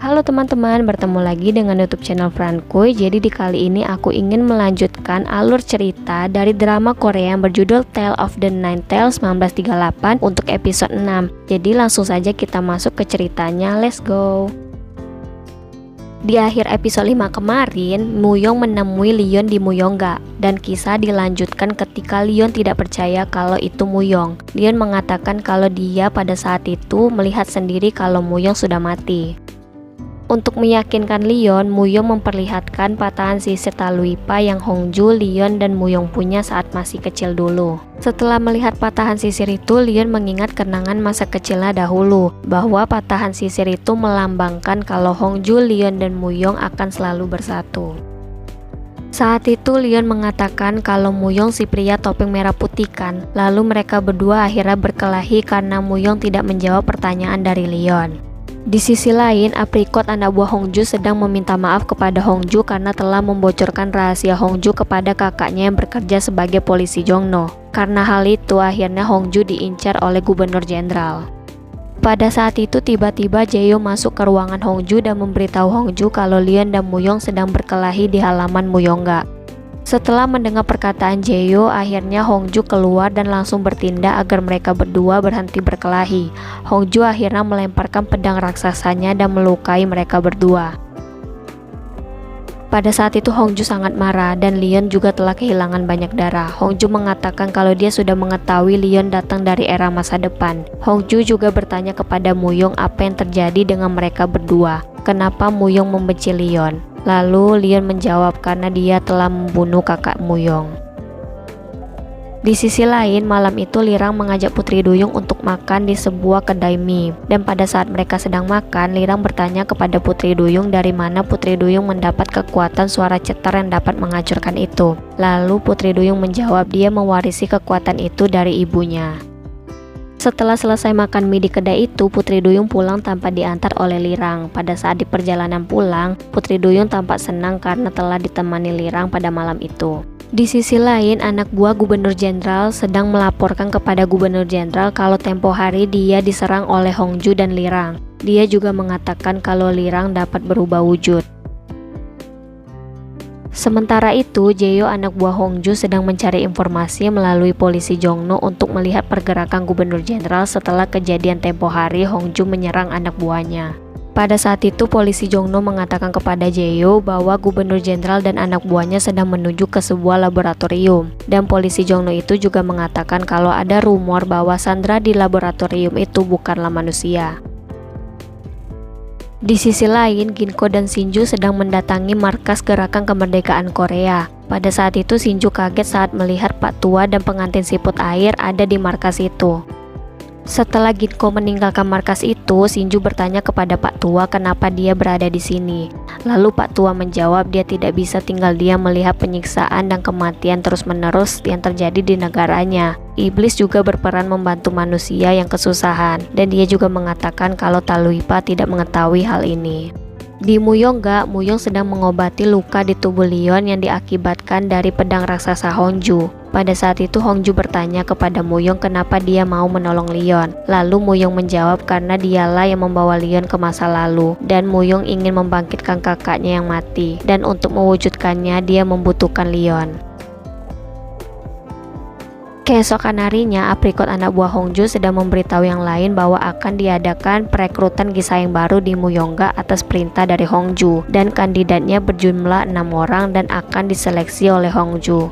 Halo teman-teman, bertemu lagi dengan YouTube channel Frankuy. Jadi di kali ini aku ingin melanjutkan alur cerita dari drama Korea yang berjudul Tale of the Nine Tails 1938 untuk episode 6. Jadi langsung saja kita masuk ke ceritanya, let's go. Di akhir episode 5 kemarin, Muyong menemui Leon di Muyongga dan kisah dilanjutkan ketika Leon tidak percaya kalau itu Muyong. Leon mengatakan kalau dia pada saat itu melihat sendiri kalau Muyong sudah mati. Untuk meyakinkan Leon, Muyong memperlihatkan patahan sisir Taluipa yang Hongju, Leon, dan Muyong punya saat masih kecil dulu. Setelah melihat patahan sisir itu, Leon mengingat kenangan masa kecilnya dahulu, bahwa patahan sisir itu melambangkan kalau Hongju, Leon, dan Muyong akan selalu bersatu. Saat itu Leon mengatakan kalau Muyong si pria topeng merah putih kan. Lalu mereka berdua akhirnya berkelahi karena Muyong tidak menjawab pertanyaan dari Leon. Di sisi lain, Apricot anak buah Hongju sedang meminta maaf kepada Hongju karena telah membocorkan rahasia Hongju kepada kakaknya yang bekerja sebagai polisi Jongno. Karena hal itu, akhirnya Hongju diincar oleh Gubernur Jenderal. Pada saat itu tiba-tiba Jaeyo masuk ke ruangan Hongju dan memberitahu Hongju kalau Leon dan Muyong sedang berkelahi di halaman Muyongga. Setelah mendengar perkataan Jaeyo, akhirnya Hongju keluar dan langsung bertindak agar mereka berdua berhenti berkelahi. Hongju akhirnya melemparkan pedang raksasanya dan melukai mereka berdua. Pada saat itu Hongju sangat marah dan Leon juga telah kehilangan banyak darah. Hongju mengatakan kalau dia sudah mengetahui Leon datang dari era masa depan. Hongju juga bertanya kepada Muyong apa yang terjadi dengan mereka berdua. Kenapa Muyong membenci Leon? Lalu Leon menjawab karena dia telah membunuh kakak Muyong. Di sisi lain, malam itu Lirang mengajak Putri Duyung untuk makan di sebuah kedai mie. Dan pada saat mereka sedang makan, Lirang bertanya kepada Putri Duyung dari mana Putri Duyung mendapat kekuatan suara cetar yang dapat menghancurkan itu. Lalu Putri Duyung menjawab dia mewarisi kekuatan itu dari ibunya. Setelah selesai makan mie di kedai itu, Putri Duyung pulang tanpa diantar oleh Lirang. Pada saat di perjalanan pulang, Putri Duyung tampak senang karena telah ditemani Lirang pada malam itu. Di sisi lain, anak buah Gubernur Jenderal sedang melaporkan kepada Gubernur Jenderal kalau tempo hari dia diserang oleh Hongju dan Lirang. Dia juga mengatakan kalau Lirang dapat berubah wujud. Sementara itu, Jaeyo anak buah Hongju sedang mencari informasi melalui polisi Jongno untuk melihat pergerakan Gubernur Jenderal setelah kejadian tempo hari Hongju menyerang anak buahnya. Pada saat itu, polisi Jongno mengatakan kepada Jaeyo bahwa Gubernur Jenderal dan anak buahnya sedang menuju ke sebuah laboratorium. Dan polisi Jongno itu juga mengatakan kalau ada rumor bahwa Sandra di laboratorium itu bukanlah manusia. Di sisi lain, Ginko dan Shinju sedang mendatangi markas gerakan kemerdekaan Korea. Pada saat itu Shinju kaget saat melihat Pak Tua dan pengantin siput air ada di markas itu. Setelah Ginko meninggalkan markas itu, Shinju bertanya kepada Pak Tua kenapa dia berada di sini. Lalu Pak Tua menjawab dia tidak bisa tinggal diam melihat penyiksaan dan kematian terus-menerus yang terjadi di negaranya. Iblis juga berperan membantu manusia yang kesusahan, dan dia juga mengatakan kalau Taluipa tidak mengetahui hal ini. Di Muyongga, Muyong sedang mengobati luka di tubuh Leon yang diakibatkan dari pedang raksasa Hongju. Pada saat itu Hongju bertanya kepada Muyong kenapa dia mau menolong Leon. Lalu Muyong menjawab karena dialah yang membawa Leon ke masa lalu, dan Muyong ingin membangkitkan kakaknya yang mati, dan untuk mewujudkannya dia membutuhkan Leon. Keesokan harinya, Apricot anak buah Hongju sedang memberitahu yang lain bahwa akan diadakan perekrutan Gisaeng baru di Muyongga atas perintah dari Hongju, dan kandidatnya berjumlah 6 orang dan akan diseleksi oleh Hongju.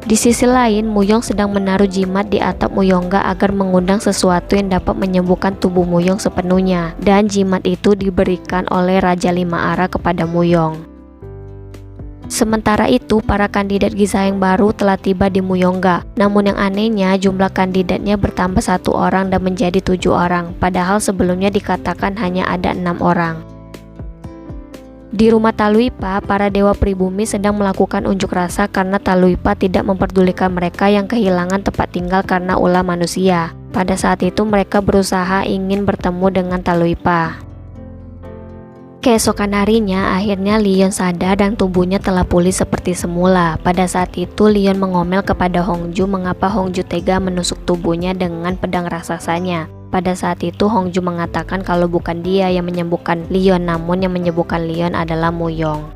Di sisi lain, Muyong sedang menaruh jimat di atap Muyongga agar mengundang sesuatu yang dapat menyembuhkan tubuh Muyong sepenuhnya, dan jimat itu diberikan oleh Raja Lima Arah kepada Muyong. Sementara itu, para kandidat Gisaeng baru telah tiba di Muyongga. Namun yang anehnya, jumlah kandidatnya bertambah 1 orang dan menjadi 7 orang, padahal sebelumnya dikatakan hanya ada 6 orang. Di rumah Taluipa, para dewa pribumi sedang melakukan unjuk rasa karena Taluipa tidak memperdulikan mereka yang kehilangan tempat tinggal karena ulah manusia. Pada saat itu mereka berusaha ingin bertemu dengan Taluipa. Keesokan harinya, akhirnya Leon sadar dan tubuhnya telah pulih seperti semula. Pada saat itu, Leon mengomel kepada Hongju mengapa Hongju tega menusuk tubuhnya dengan pedang raksasanya. Pada saat itu Hongju mengatakan kalau bukan dia yang menyembuhkan Leon, namun yang menyembuhkan Leon adalah Muyong.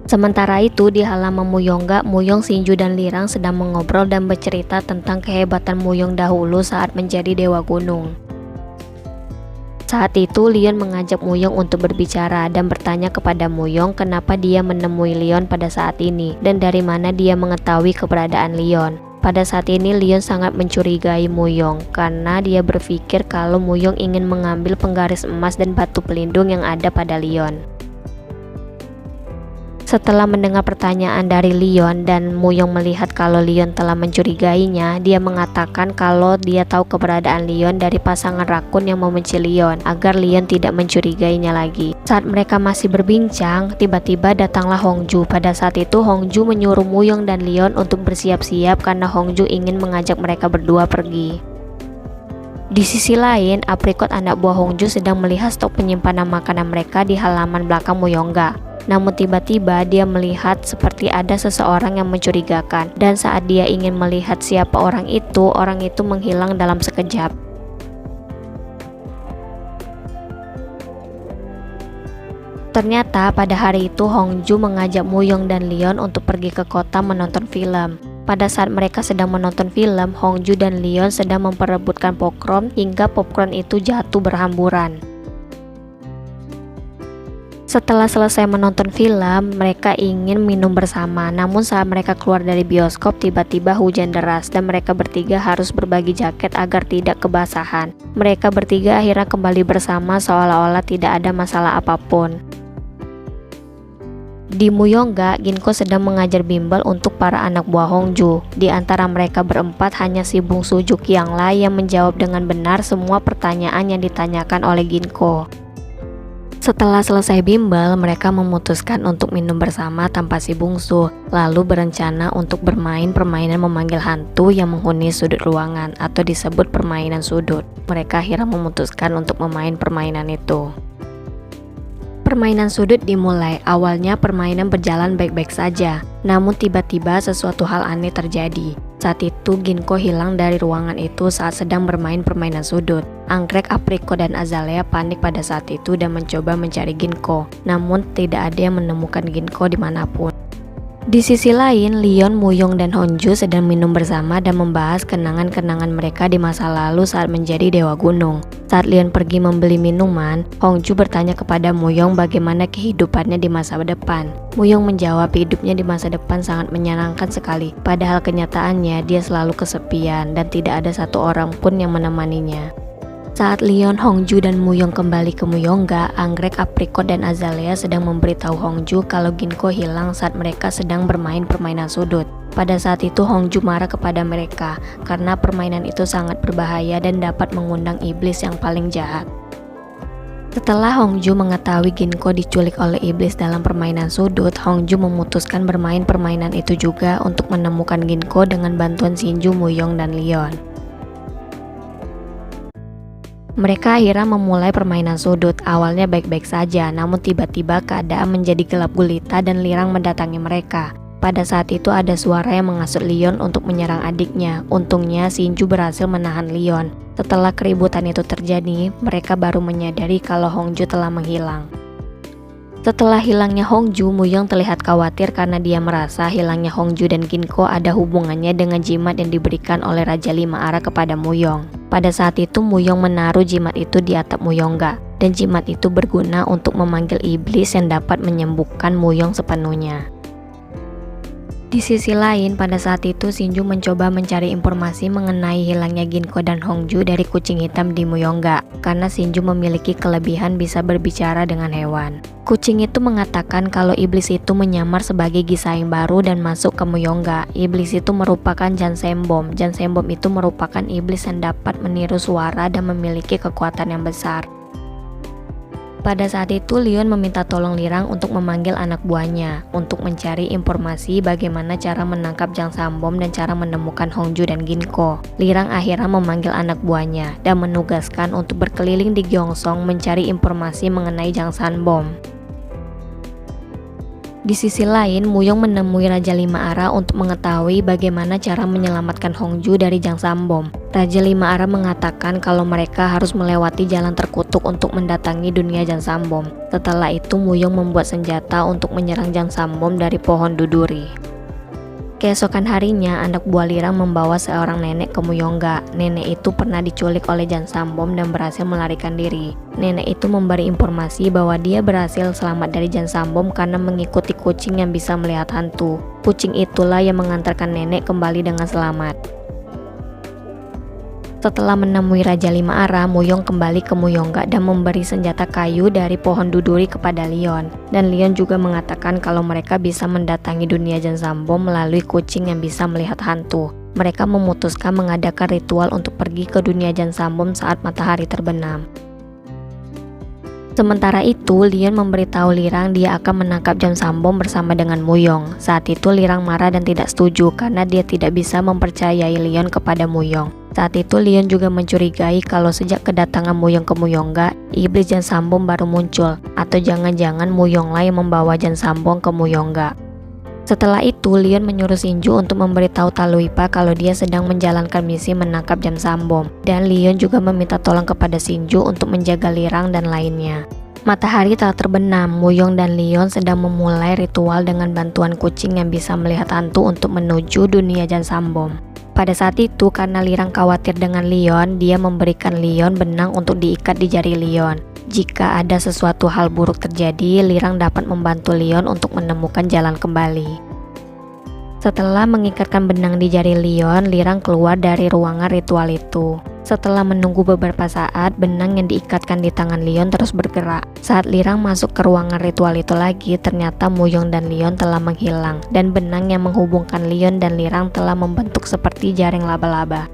Sementara itu di halaman Muyongga, Muyong, Shinju, dan Lirang sedang mengobrol dan bercerita tentang kehebatan Muyong dahulu saat menjadi Dewa Gunung. Saat itu Leon mengajak Muyong untuk berbicara dan bertanya kepada Muyong kenapa dia menemui Leon pada saat ini dan dari mana dia mengetahui keberadaan Leon. Pada saat ini Leon sangat mencurigai Muyong karena dia berpikir kalau Muyong ingin mengambil penggaris emas dan batu pelindung yang ada pada Leon. Setelah mendengar pertanyaan dari Leon dan Muyong melihat kalau Leon telah mencurigainya, dia mengatakan kalau dia tahu keberadaan Leon dari pasangan rakun yang membenci Leon agar Leon tidak mencurigainya lagi. Saat mereka masih berbincang, tiba-tiba datanglah Hongju. Pada saat itu Hongju menyuruh Muyong dan Leon untuk bersiap-siap karena Hongju ingin mengajak mereka berdua pergi. Di sisi lain, Apricot, anak buah Hongju, sedang melihat stok penyimpanan makanan mereka di halaman belakang Muyongga. Namun tiba-tiba dia melihat seperti ada seseorang yang mencurigakan, dan saat dia ingin melihat siapa orang itu menghilang dalam sekejap. Ternyata pada hari itu Hongju mengajak Muyong dan Leon untuk pergi ke kota menonton film. Pada saat mereka sedang menonton film, Hongju dan Leon sedang memperebutkan popcorn hingga popcorn itu jatuh berhamburan. Setelah selesai menonton film, mereka ingin minum bersama. Namun saat mereka keluar dari bioskop, tiba-tiba hujan deras dan mereka bertiga harus berbagi jaket agar tidak kebasahan. Mereka bertiga akhirnya kembali bersama seolah-olah tidak ada masalah apapun. Di Muyongga, Ginko sedang mengajar bimbel untuk para anak buah Hongju. Di antara mereka berempat, hanya si bungsu Juk Yangla yang menjawab dengan benar semua pertanyaan yang ditanyakan oleh Ginko. Setelah selesai bimbel, mereka memutuskan untuk minum bersama tanpa si bungsu, lalu berencana untuk bermain permainan memanggil hantu yang menghuni sudut ruangan atau disebut permainan sudut. Mereka akhirnya memutuskan untuk memain permainan itu. Permainan sudut dimulai. Awalnya permainan berjalan baik-baik saja, namun tiba-tiba sesuatu hal aneh terjadi. Saat itu Ginko hilang dari ruangan itu saat sedang bermain permainan sudut. Anggrek, Apricot, dan Azalea panik pada saat itu dan mencoba mencari Ginko, namun tidak ada yang menemukan Ginko dimanapun. Di sisi lain, Leon, Muyong, dan Hongju sedang minum bersama dan membahas kenangan-kenangan mereka di masa lalu saat menjadi Dewa Gunung. Saat Leon pergi membeli minuman, Hongju bertanya kepada Muyong bagaimana kehidupannya di masa depan. Muyong menjawab hidupnya di masa depan sangat menyenangkan sekali, padahal kenyataannya dia selalu kesepian dan tidak ada satu orang pun yang menemaninya. Saat Leon, Hongju, dan Muyong kembali ke Muyongga, Anggrek, Apricot, dan Azalea sedang memberitahu Hongju kalau Ginko hilang saat mereka sedang bermain permainan sudut. Pada saat itu Hongju marah kepada mereka karena permainan itu sangat berbahaya dan dapat mengundang iblis yang paling jahat. Setelah Hongju mengetahui Ginko diculik oleh iblis dalam permainan sudut, Hongju memutuskan bermain permainan itu juga untuk menemukan Ginko dengan bantuan Shinju, Muyong, dan Leon. Mereka akhirnya memulai permainan sudut. Awalnya baik-baik saja, namun tiba-tiba keadaan menjadi gelap gulita dan Lirang mendatangi mereka. Pada saat itu ada suara yang menghasut Leon untuk menyerang adiknya. Untungnya Shinju berhasil menahan Leon. Setelah keributan itu terjadi, mereka baru menyadari kalau Hongju telah menghilang. Setelah hilangnya Hongju, Muyong terlihat khawatir karena dia merasa hilangnya Hongju dan Ginko ada hubungannya dengan jimat yang diberikan oleh Raja Lima Arah kepada Muyong. Pada saat itu Muyong menaruh jimat itu di atap Muyongga, dan jimat itu berguna untuk memanggil iblis yang dapat menyembuhkan Muyong sepenuhnya. Di sisi lain, pada saat itu Shinju mencoba mencari informasi mengenai hilangnya Ginko dan Hongju dari kucing hitam di Muyongga, karena Shinju memiliki kelebihan bisa berbicara dengan hewan. Kucing itu mengatakan kalau iblis itu menyamar sebagai Gisaing baru dan masuk ke Muyongga. Iblis itu merupakan Jansembom. Jansembom itu merupakan iblis yang dapat meniru suara dan memiliki kekuatan yang besar. Pada saat itu Leon meminta tolong Lirang untuk memanggil anak buahnya untuk mencari informasi bagaimana cara menangkap Jansembom dan cara menemukan Hongju dan Ginko. Lirang akhirnya memanggil anak buahnya dan menugaskan untuk berkeliling di Gyeongsong mencari informasi mengenai Jansembom. Di sisi lain, Muyong menemui Raja Lima Arah untuk mengetahui bagaimana cara menyelamatkan Hongju dari Jang Sambom. Raja Lima Arah mengatakan kalau mereka harus melewati jalan terkutuk untuk mendatangi dunia Jang Sambom. Setelah itu, Muyong membuat senjata untuk menyerang Jang Sambom dari pohon duduri. Keesokan harinya, anak buah Lirang membawa seorang nenek ke Muyongga. Nenek itu pernah diculik oleh Jang Sambom dan berhasil melarikan diri. Nenek itu memberi informasi bahwa dia berhasil selamat dari Jang Sambom karena mengikuti kucing yang bisa melihat hantu. Kucing itulah yang mengantarkan nenek kembali dengan selamat. Setelah menemui Raja Lima Arah, Muyong kembali ke Muyongga dan memberi senjata kayu dari pohon duduri kepada Leon. Dan Leon juga mengatakan kalau mereka bisa mendatangi dunia Jang Sambom melalui kucing yang bisa melihat hantu. Mereka memutuskan mengadakan ritual untuk pergi ke dunia Jang Sambom saat matahari terbenam. Sementara itu, Leon memberitahu Lirang dia akan menangkap Jang Sambom bersama dengan Muyong. Saat itu Lirang marah dan tidak setuju karena dia tidak bisa mempercayai Leon kepada Muyong. Saat itu Leon juga mencurigai kalau sejak kedatangan Muyong ke Muyongga, iblis Jang Sambom baru muncul, atau jangan-jangan Muyonglah yang membawa Jang Sambom ke Muyongga. Setelah itu, Leon menyuruh Shinju untuk memberitahu Taluipa kalau dia sedang menjalankan misi menangkap Jang Sambom, dan Leon juga meminta tolong kepada Shinju untuk menjaga Lirang dan lainnya. Matahari telah terbenam. Muyong dan Leon sedang memulai ritual dengan bantuan kucing yang bisa melihat hantu untuk menuju dunia Jang Sambom. Pada saat itu, karena Lirang khawatir dengan Leon, dia memberikan Leon benang untuk diikat di jari Leon. Jika ada sesuatu hal buruk terjadi, Lirang dapat membantu Leon untuk menemukan jalan kembali. Setelah mengikatkan benang di jari Leon, Lirang keluar dari ruangan ritual itu. Setelah menunggu beberapa saat, benang yang diikatkan di tangan Leon terus bergerak. Saat Lirang masuk ke ruangan ritual itu lagi, ternyata Muyong dan Leon telah menghilang, dan benang yang menghubungkan Leon dan Lirang telah membentuk seperti jaring laba-laba.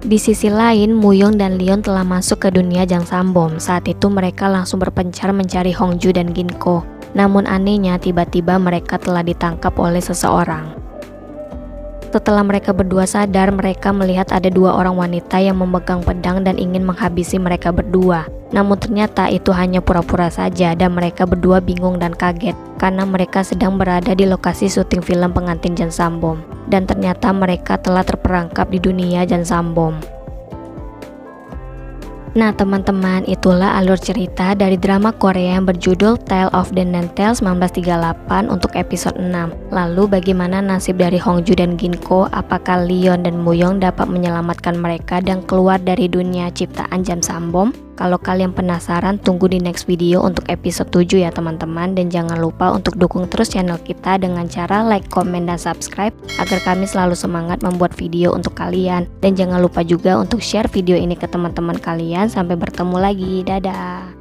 Di sisi lain, Muyong dan Leon telah masuk ke dunia Jang Sambom. Saat itu mereka langsung berpencar mencari Hongju dan Ginko. Namun anehnya, tiba-tiba mereka telah ditangkap oleh seseorang. Setelah mereka berdua sadar, mereka melihat ada dua orang wanita yang memegang pedang dan ingin menghabisi mereka berdua. Namun ternyata itu hanya pura-pura saja dan mereka berdua bingung dan kaget karena mereka sedang berada di lokasi syuting film pengantin Jang Sambom. Dan ternyata mereka telah terperangkap di dunia Jang Sambom. Nah teman-teman, itulah alur cerita dari drama Korea yang berjudul Tale of the Nine Tails 1938 untuk episode 6. Lalu bagaimana nasib dari Hongju dan Ginko? Apakah Leon dan Muyong dapat menyelamatkan mereka dan keluar dari dunia ciptaan Jang Sambom? Kalau kalian penasaran, tunggu di next video untuk episode 7 ya teman-teman. Dan jangan lupa untuk dukung terus channel kita dengan cara like, komen, dan subscribe agar kami selalu semangat membuat video untuk kalian. Dan jangan lupa juga untuk share video ini ke teman-teman kalian. Sampai bertemu lagi, dadah.